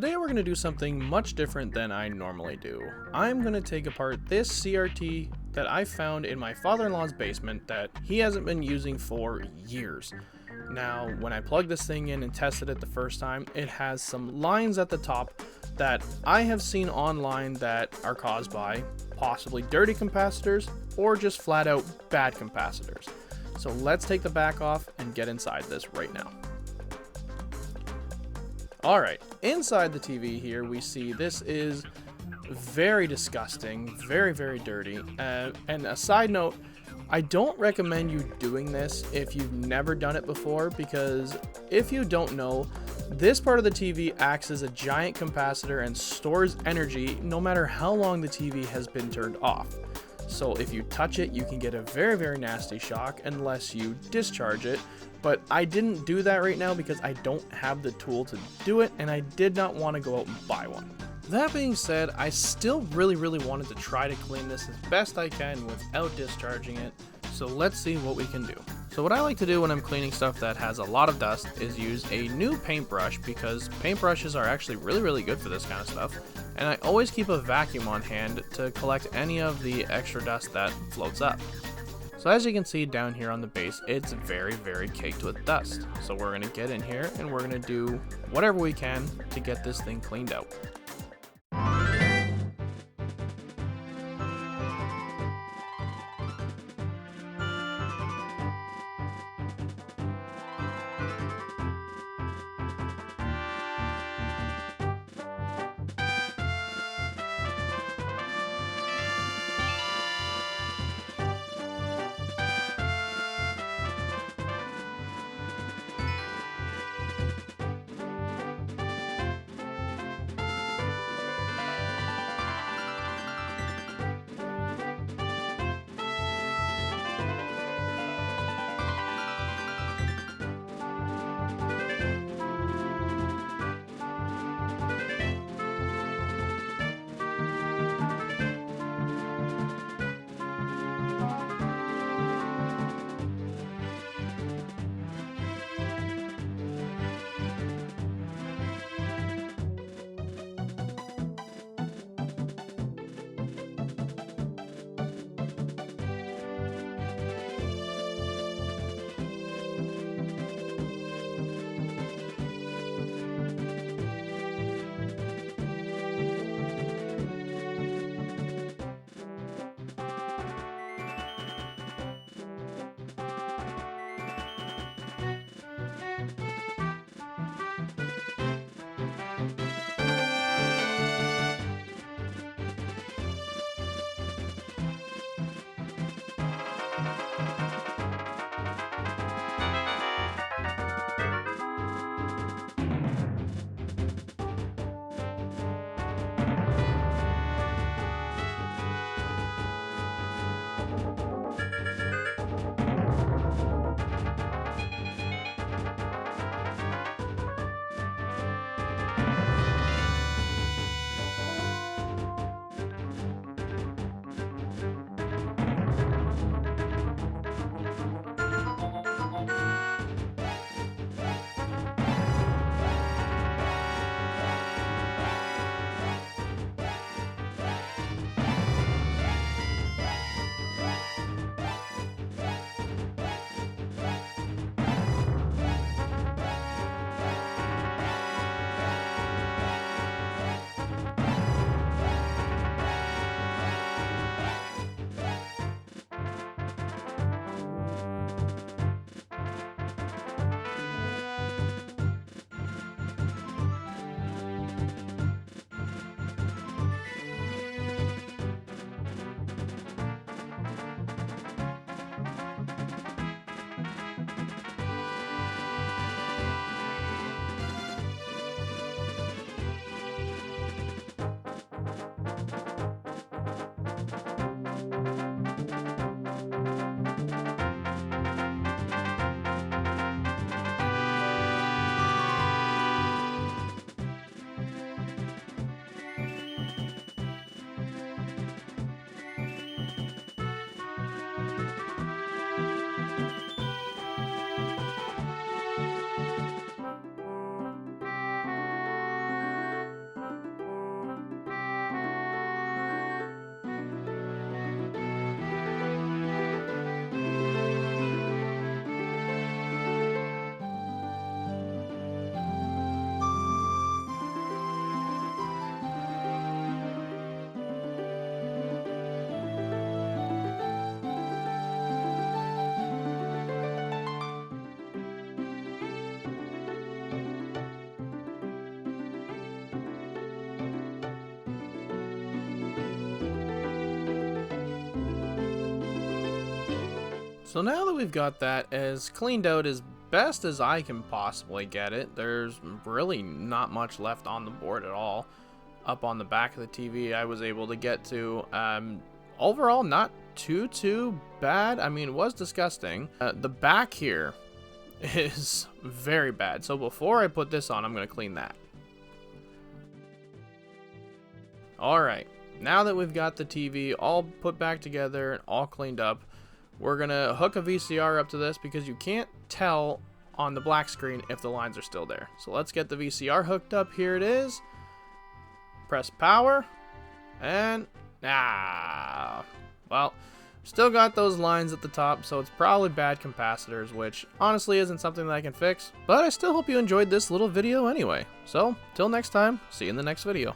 Today we're going to do something much different than I normally do. I'm going to take apart this CRT that I found in my father-in-law's basement that he hasn't been using for years. Now, when I plugged this thing in and tested it the first time, it has some lines at the top that I have seen online that are caused by possibly dirty capacitors or just flat out bad capacitors. So let's take the back off and get inside this right now. Alright, inside the TV here we see this is very disgusting, very dirty, and a side note, I don't recommend you doing this if you've never done it before, because if you don't know, this part of the TV acts as a giant capacitor and stores energy no matter how long the TV has been turned off. So if you touch it, you can get a very nasty shock unless you discharge it. But I didn't do that right now because I don't have the tool to do it, and I did not want to go out and buy one. That being said, I still really wanted to try to clean this as best I can without discharging it. So let's see what we can do. So what I like to do when I'm cleaning stuff that has a lot of dust is use a new paintbrush, because paintbrushes are actually really good for this kind of stuff. And I always keep a vacuum on hand to collect any of the extra dust that floats up. So as you can see down here on the base, it's very caked with dust. So we're going to get in here and we're going to do whatever we can to get this thing cleaned out. So now that we've got that as cleaned out as best as I can possibly get it, there's really not much left on the board at all. Up on the back of the TV I was able to get to. Overall, not too bad. I mean, it was disgusting. The back here is very bad. So before I put this on, I'm going to clean that. Alright, now that we've got the TV all put back together and all cleaned up, we're going to hook a VCR up to this because you can't tell on the black screen if the lines are still there. So let's get the VCR hooked up. Here it is. Press power, and well, still got those lines at the top, so it's probably bad capacitors, which honestly isn't something that I can fix, but I still hope you enjoyed this little video anyway. So, till next time, see you in the next video.